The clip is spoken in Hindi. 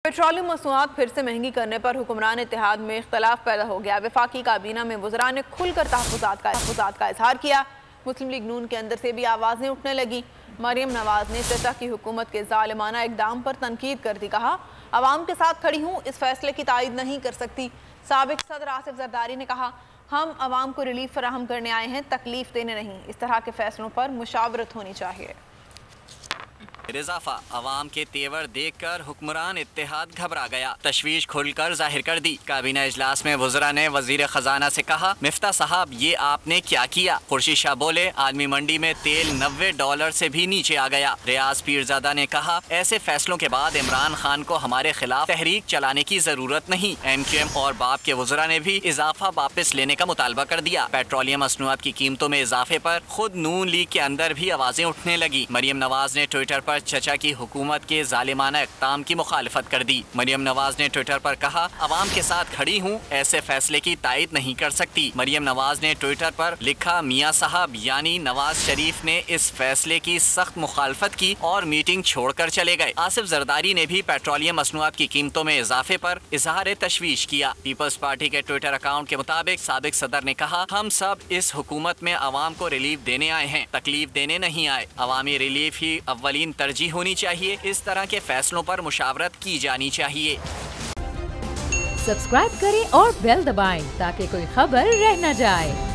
पेट्रोलियम मसनूआत फिर से महंगी करने पर हुक्मरान इत्तेहाद में इख्तलाफ पैदा हो गया। वफाकी काबीना में वज़रा ने खुलकर तहफ़्फ़ुज़ात का इजहार किया। मुस्लिम लीग नून के अंदर से भी आवाज़ें उठने लगी। मरियम नवाज ने चचा की हुकूमत के ज़ालिमाना इक़दाम पर तनकीद कर दी। कहा, अवाम के साथ खड़ी हूँ, इस फैसले की तायद नहीं कर सकती। साबिक़ सदर आसिफ जरदारी ने कहा, हम अवाम को रिलीफ फराहम करने आए हैं, तकलीफ देने नहीं। इस तरह के फैसलों पर मुशावरत होनी चाहिए। इजाफा अवाम के तेवर देखकर हुक्मरान इत्तेहाद घबरा गया, तशवीश खुलकर जाहिर कर दी। काबीना इजलास में वज़रा ने वजीर खजाना से कहा, मिफ्ता साहब ये आपने क्या किया? खुर्शीद शाह बोले, आदमी मंडी में तेल $90 से भी नीचे आ गया। रियाज पीरजादा ने कहा, ऐसे फैसलों के बाद इमरान खान को हमारे खिलाफ तहरीक चलाने की जरूरत नहीं। MQM और बाप के वज़रा ने भी इजाफा वापस लेने का मुतालबा कर दिया। पेट्रोलियम मसनूआत की कीमतों में इजाफे पर खुद नून लीग के अंदर भी आवाजें उठने लगी। मरियम नवाज ने ट्विटर पर चचा की हुकूमत के जालिमाना इक़दाम की मुखालिफत कर दी। मरियम नवाज ने ट्विटर पर कहा, अवाम के साथ खड़ी हूँ, ऐसे फैसले की तायद नहीं कर सकती। मरियम नवाज ने ट्विटर पर लिखा, मियाँ साहब यानी नवाज शरीफ ने इस फैसले की सख्त मुखालिफत की और मीटिंग छोड़कर चले गए। आसिफ जरदारी ने भी पेट्रोलियम मसनूआत की कीमतों में इजाफे पर इजहार तशवीश किया। पीपल्स पार्टी के ट्विटर अकाउंट के मुताबिक साबिक सदर ने कहा, हम सब इस हुकूमत में अवाम को रिलीफ देने आए हैं, तकलीफ देने नहीं आए। अवामी रिलीफ ही अव्वलीन तरजीह होनी चाहिए। इस तरह के फैसलों पर मुशावरत की जानी चाहिए। सब्सक्राइब करें और बेल दबाएं ताकि कोई खबर रह न जाए।